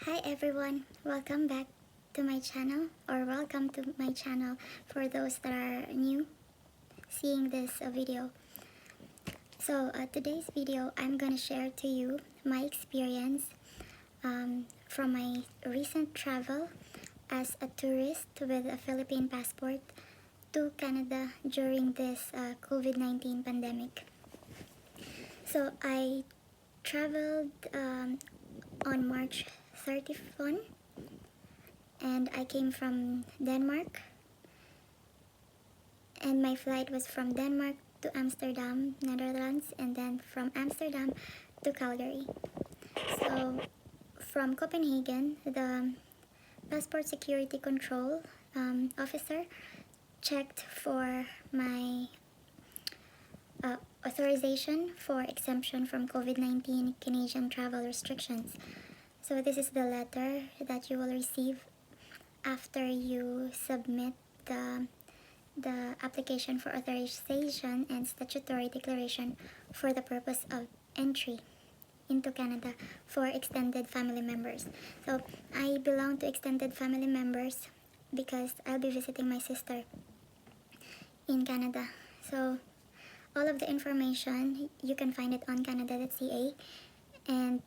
Hi everyone, welcome back to my channel, or welcome to my channel for those that are new seeing this video. So today's video, I'm gonna share to you my experience from my recent travel as a tourist with a Philippine passport to Canada during this COVID-19 pandemic. So I traveled on March 31, and I came from Denmark, and my flight was from Denmark to Amsterdam, Netherlands, and then from Amsterdam to Calgary. So from Copenhagen, the passport security control officer checked for my authorization for exemption from COVID-19 Canadian travel restrictions. So this is the letter that you will receive after you submit the application for authorization and statutory declaration for the purpose of entry into Canada for extended family members. So I belong to extended family members because I'll be visiting my sister in Canada. So all of the information, you can find it on canada.ca, and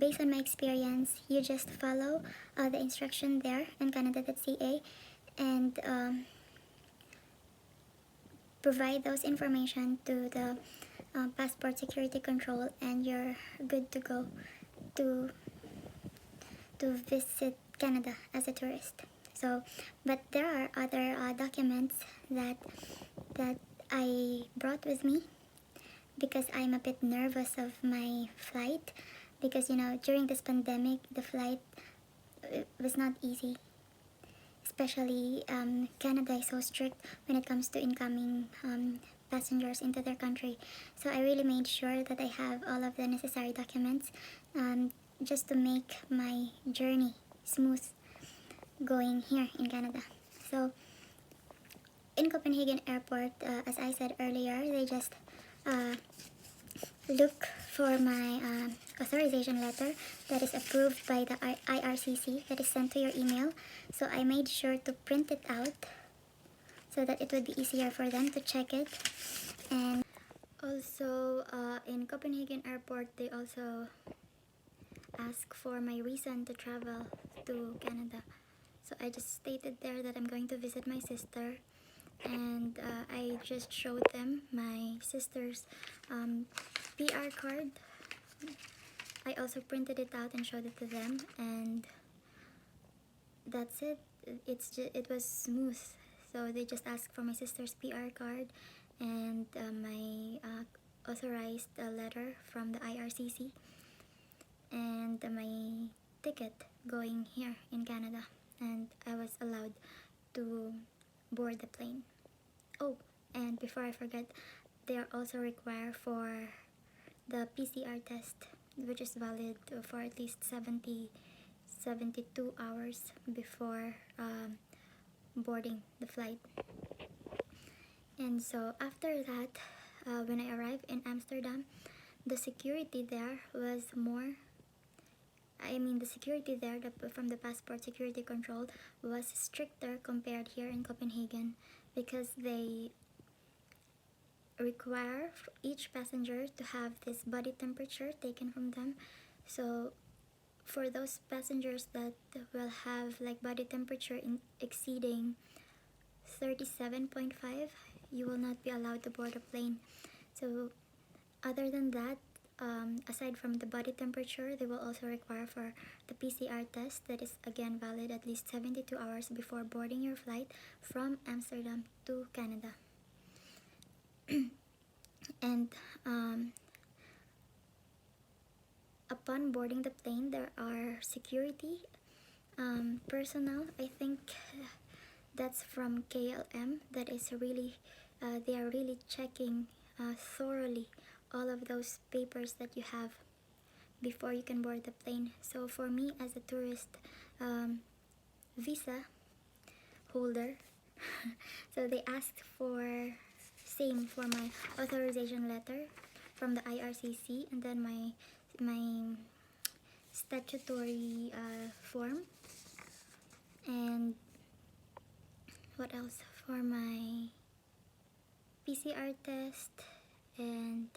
based on my experience, you just follow the instruction there in canada.ca and provide those information to the passport security control, and you're good to go to visit Canada as a tourist. So, but there are other documents that I brought with me because I'm a bit nervous of my flight, because during this pandemic the flight was not easy, especially Canada is so strict when it comes to incoming passengers into their country. So I really made sure that I have all of the necessary documents just to make my journey smooth going here in Canada. So in Copenhagen airport, as I said earlier, they just look for my authorization letter that is approved by the IRCC, that is sent to your email. So I made sure to print it out so that it would be easier for them to check it. And also in Copenhagen airport, they also ask for my reason to travel to Canada. So I just stated there that I'm going to visit my sister, and I just showed them my sister's PR card. I also printed it out and showed it to them, and that's it. It was smooth. So they just asked for my sister's PR card and my authorized letter from the IRCC, and my ticket going here in Canada, and I was allowed to board the plane. Oh, and before I forget, they are also required for the PCR test, which is valid for at least 72 hours before boarding the flight. And so after that, when I arrived in Amsterdam, the security there was more. The security there from the passport security control was stricter compared here in Copenhagen, because they require each passenger to have this body temperature taken from them. So for those passengers that will have like body temperature exceeding 37.5, you will not be allowed to board a plane. So other than that, aside from the body temperature, they will also require for the PCR test that is again valid at least 72 hours before boarding your flight from Amsterdam to Canada. And upon boarding the plane, there are security personnel. I think that's from KLM. That is really, they are really checking thoroughly all of those papers that you have before you can board the plane. So for me as a tourist visa holder, so they asked for same for my authorization letter from the IRCC, and then my statutory form, and what else, for my PCR test and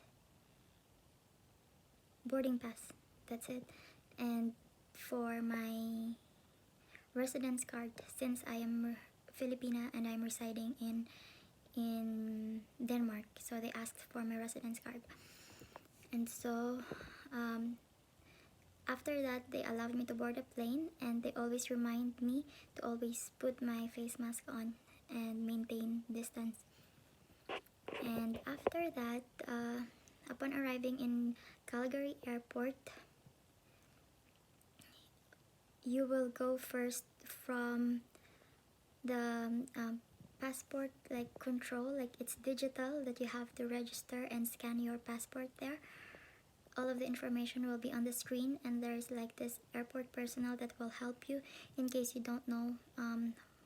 boarding pass. That's it. And for my residence card, since I am Filipina and I'm residing in Denmark, so they asked for my residence card. And so after that, they allowed me to board a plane, and they always remind me to always put my face mask on and maintain distance. And after that, upon arriving in Calgary Airport, you will go first from the passport like control, like it's digital that you have to register and scan your passport there. All of the information will be on the screen, and there's like this airport personnel that will help you in case you don't know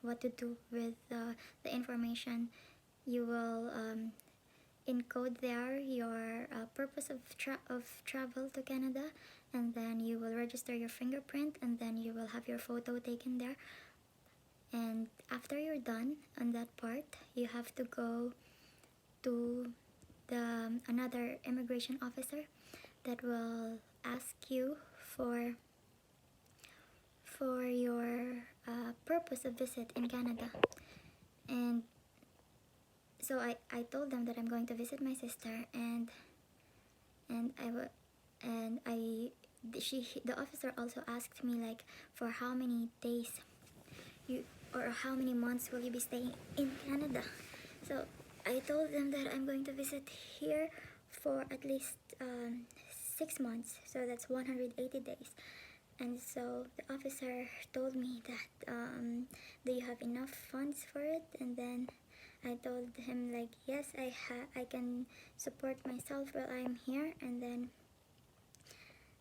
what to do with the information. You will encode there your purpose of travel to Canada, and then you will register your fingerprint, and then you will have your photo taken there. And after you're done on that part, you have to go to the another immigration officer that will ask you for your purpose of visit in Canada. And so I told them that I'm going to visit my sister, and the officer also asked me like for how many days you or how many months will you be staying in Canada. So I told them that I'm going to visit here for at least 6 months, so that's 180 days. And so the officer told me that do you have enough funds for it? And then I told him like yes, I can support myself while I'm here. And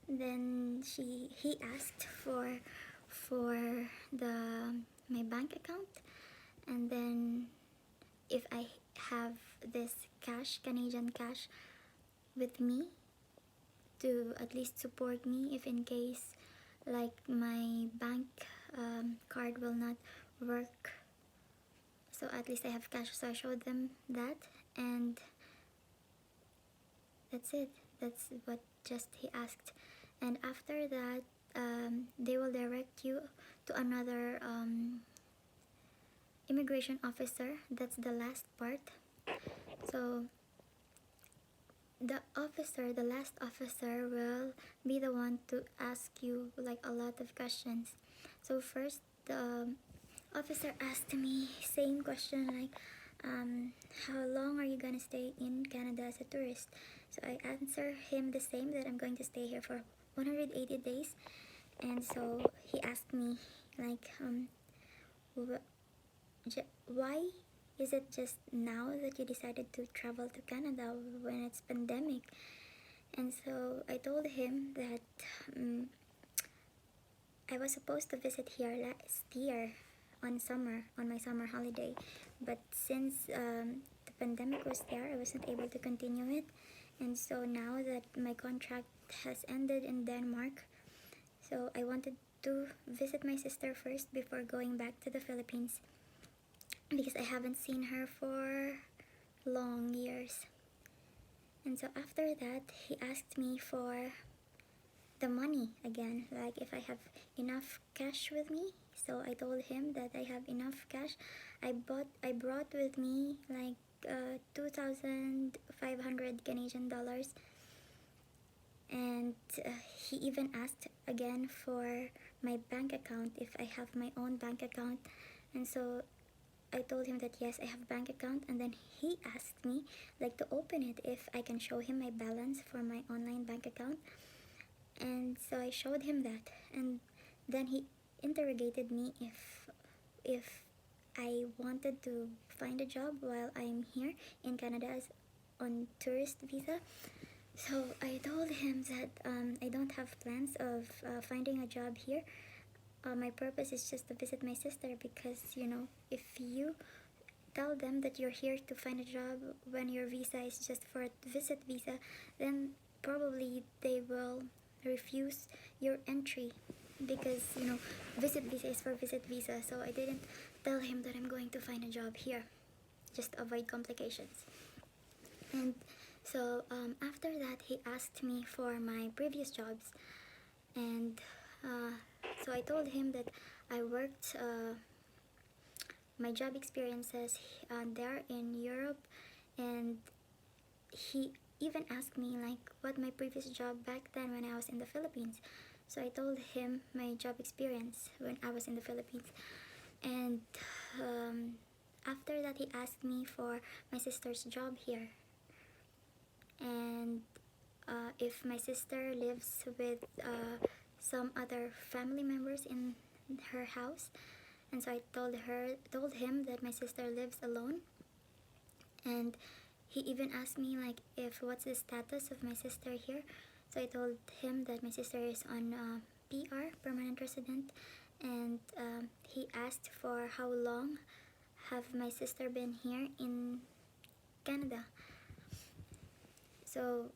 then he asked for the my bank account, and then if I have this cash, Canadian cash, with me to at least support me if in case like my bank card will not work. So at least I have cash. So I showed them that, and that's it. That's what just he asked. And after that, they will direct you to another immigration officer. That's the last part. So the last officer will be the one to ask you like a lot of questions. So first, the officer asked me same question like how long are you gonna stay in Canada as a tourist? So I answer him the same, that I'm going to stay here for 180 days. And so he asked me like why is it just now that you decided to travel to Canada when it's pandemic? And so I told him that I was supposed to visit here last year on my summer holiday, but since the pandemic was there, I wasn't able to continue it. And so now that my contract has ended in Denmark, so I wanted to visit my sister first before going back to the Philippines, because I haven't seen her for long years. And so after that, he asked me for the money again, like if I have enough cash with me. So I told him that I have enough cash. I brought with me like 2,500 Canadian dollars. And he even asked again for my bank account, if I have my own bank account. And so I told him that yes, I have bank account. And then he asked me like to open it, if I can show him my balance for my online bank account. And so I showed him that, and then he interrogated me if I wanted to find a job while I'm here in Canada as on tourist visa. So I told him that I don't have plans of finding a job here. My purpose is just to visit my sister, because if you tell them that you're here to find a job when your visa is just for a visit visa, then probably they will refuse your entry because visit visa is for visit visa. So I didn't tell him that I'm going to find a job here, just avoid complications. And so after that, he asked me for my previous jobs, and so I told him that I worked my job experiences there in Europe, and he even asked me like what my previous job back then when I was in the Philippines. So I told him my job experience when I was in the Philippines. And after that, he asked me for my sister's job here, and if my sister lives with some other family members in her house. And so I told him that my sister lives alone. And he even asked me like if what's the status of my sister here. So I told him that my sister is on PR, permanent resident. And he asked for how long have my sister been here in Canada. So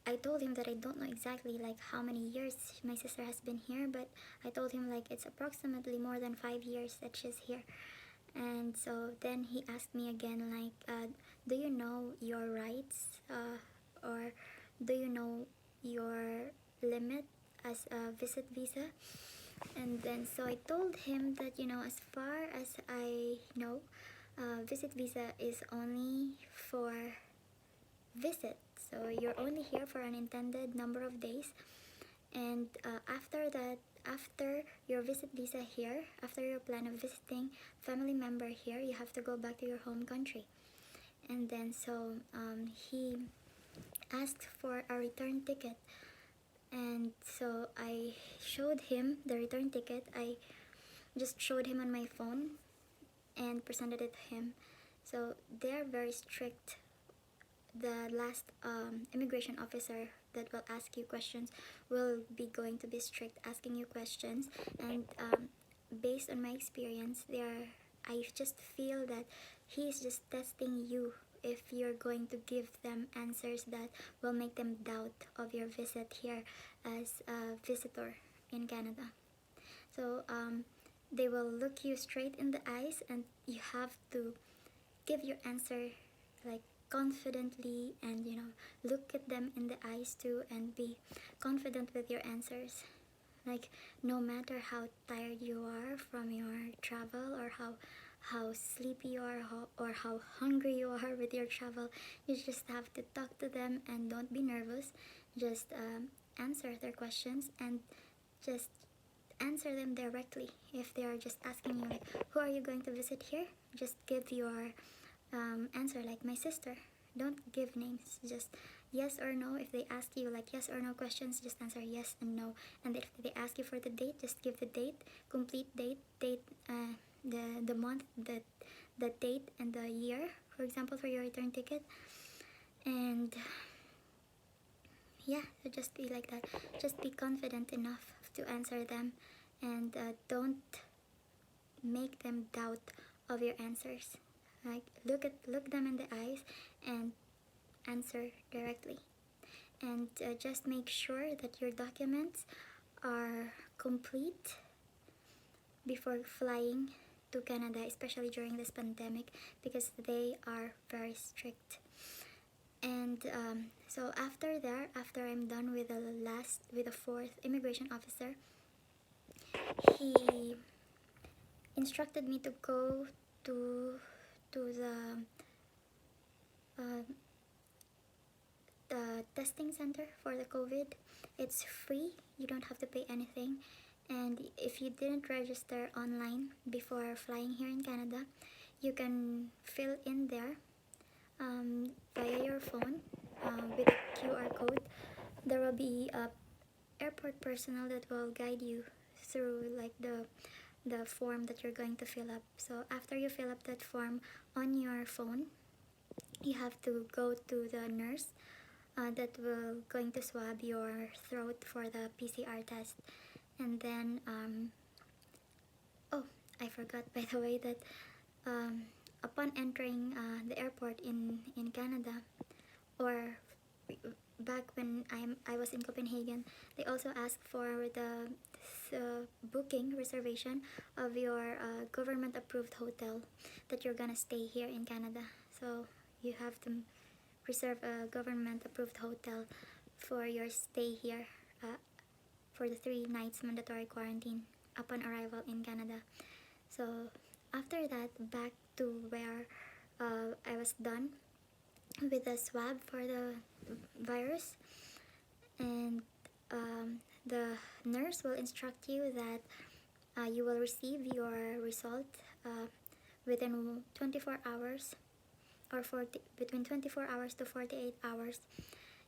I told him that I don't know exactly like how many years my sister has been here, but I told him like it's approximately more than 5 years that she's here. And so then he asked me again like, do you know your rights, or do you know your limit as a visit visa? And then so I told him that as far as I know, visit visa is only for visit. So you're only here for an intended number of days, and after that, after your visit visa here, after your plan of visiting family member here, you have to go back to your home country. And then so he asked for a return ticket, and so I showed him the return ticket. I just showed him on my phone and presented it to him. So they're very strict. The last immigration officer that will ask you questions will be going to be strict asking you questions. And based on my experience, I just feel that he's just testing you if you're going to give them answers that will make them doubt of your visit here as a visitor in Canada. So they will look you straight in the eyes, and you have to give your answer like confidently, and look at them in the eyes too and be confident with your answers. Like no matter how tired you are from your travel, or how sleepy you are, or how hungry you are with your travel, you just have to talk to them and don't be nervous. Just answer their questions, and just answer them directly. If they are just asking you like, who are you going to visit here, just give your answer like my sister. Don't give names, just yes or no. If they ask you like yes or no questions, just answer yes and no. And if they ask you for the date, just give the date, complete date, the month, the date, and the year, for example, for your return ticket. And yeah, so just be like that. Just be confident enough to answer them, and don't make them doubt of your answers. Like look them in the eyes and answer directly. And just make sure that your documents are complete before flying to Canada, especially during this pandemic, because they are very strict. And so after I'm done with the fourth immigration officer, he instructed me to go to uh, the testing center for the COVID. It's free, you don't have to pay anything. And if you didn't register online before flying here in Canada, you can fill in there via your phone with a QR code. There will be a airport personnel that will guide you through like the form that you're going to fill up. So after you fill up that form on your phone, you have to go to the nurse that will going to swab your throat for the PCR test. And then oh, I forgot by the way that upon entering the airport in Canada, or back when I was in Copenhagen, they also ask for the booking reservation of your government approved hotel that you're gonna stay here in Canada. So you have to reserve a government approved hotel for your stay here for the 3 nights mandatory quarantine upon arrival in Canada. So after that, back to where I was done with the swab for the virus, and the nurse will instruct you that you will receive your result within 24 hours or between 24 hours to 48 hours.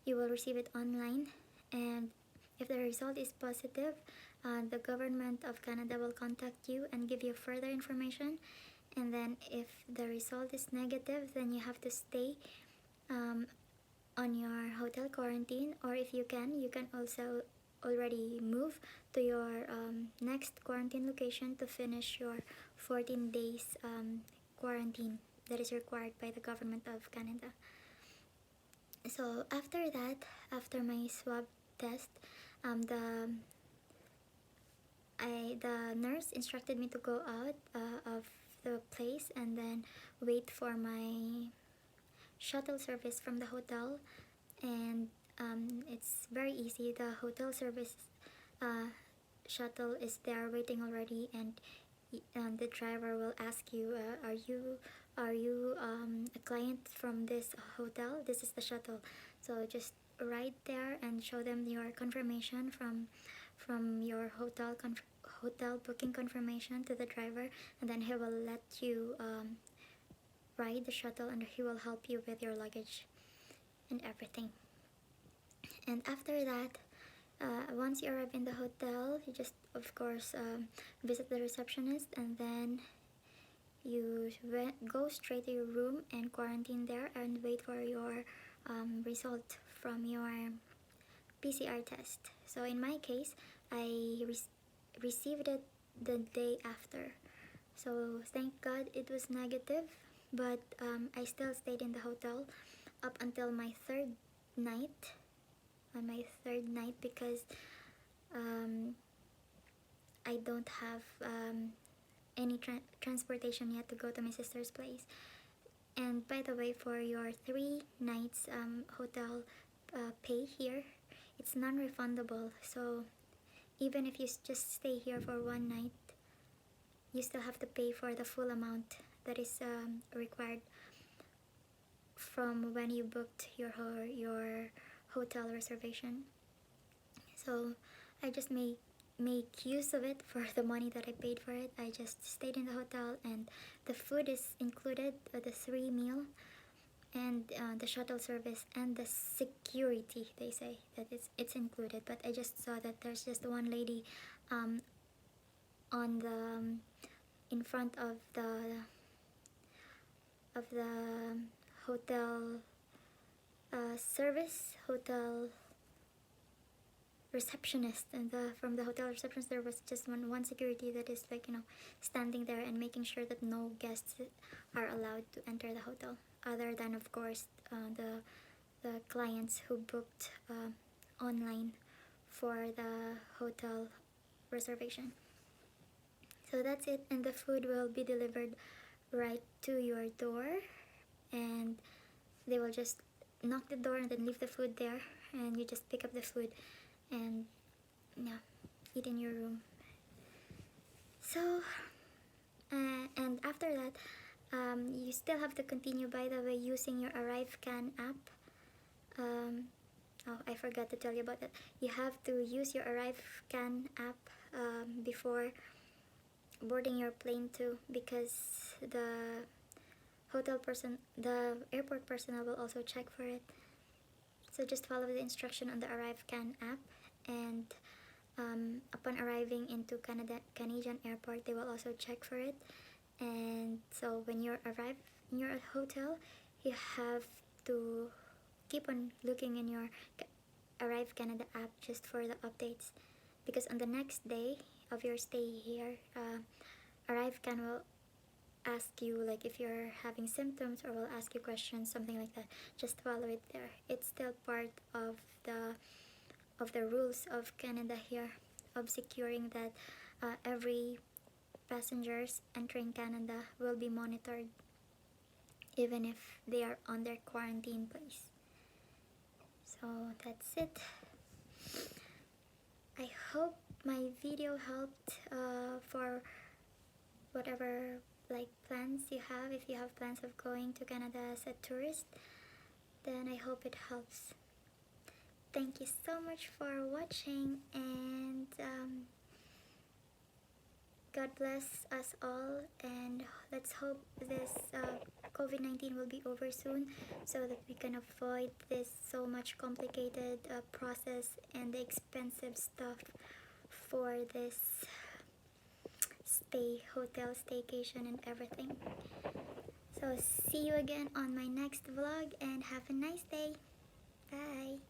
You will receive it online, and if the result is positive, the government of Canada will contact you and give you further information. And then if the result is negative, then you have to stay on your hotel quarantine, or if you can also already move to your next quarantine location to finish your 14 days quarantine that is required by the government of Canada. So after that, after my swab test, the nurse instructed me to go out of the place and then wait for my shuttle service from the hotel. And it's very easy. The hotel service shuttle is there waiting already, and the driver will ask you, are you a client from this hotel? This is the shuttle. So just ride there and show them your confirmation from your hotel booking confirmation to the driver, and then he will let you ride the shuttle, and he will help you with your luggage and everything. And after that, once you arrive in the hotel, you just of course visit the receptionist, and then you go straight to your room and quarantine there and wait for your result from your PCR test. So in my case, I received it the day after. So thank God it was negative, but I still stayed in the hotel up until my third night. On my third night, because I don't have any transportation yet to go to my sister's place. And by the way, for your 3 nights hotel pay here, it's non-refundable. So even if you just stay here for 1 night, you still have to pay for the full amount that is required from when you booked your hotel reservation. So I just make use of it for the money that I paid for it. I just stayed in the hotel, and the food is included, the 3 meal, and the shuttle service, and the security. They say that it's included, but I just saw that there's just one lady on the in front of the hotel hotel receptionist, and from the hotel receptionist there was just one security that is like, standing there and making sure that no guests are allowed to enter the hotel, other than of course the clients who booked online for the hotel reservation. So that's it, and the food will be delivered right to your door, and they will just knock the door and then leave the food there, and you just pick up the food and eat in your room. So and after that, you still have to continue, by the way, using your ArriveCan app. Oh, I forgot to tell you about that. You have to use your ArriveCan app before boarding your plane too, because the airport personnel will also check for it. So just follow the instruction on the ArriveCan app, and upon arriving into Canadian airport, they will also check for it. And so when you arrive in your hotel, you have to keep on looking in your Arrive Canada app just for the updates, because on the next day of your stay here, ArriveCan will ask you like if you're having symptoms, or will ask you questions, something like that. Just follow it there. It's still part of the rules of Canada here, of securing that every passengers entering Canada will be monitored even if they are on their quarantine place. So that's it. I hope my video helped for whatever like plans you have. If you have plans of going to Canada as a tourist, then I hope it helps. Thank you so much for watching, and God bless us all, and let's hope this COVID-19 will be over soon, so that we can avoid this so much complicated process and the expensive stuff for this hotel staycation and everything. So see you again on my next vlog, and have a nice day. Bye.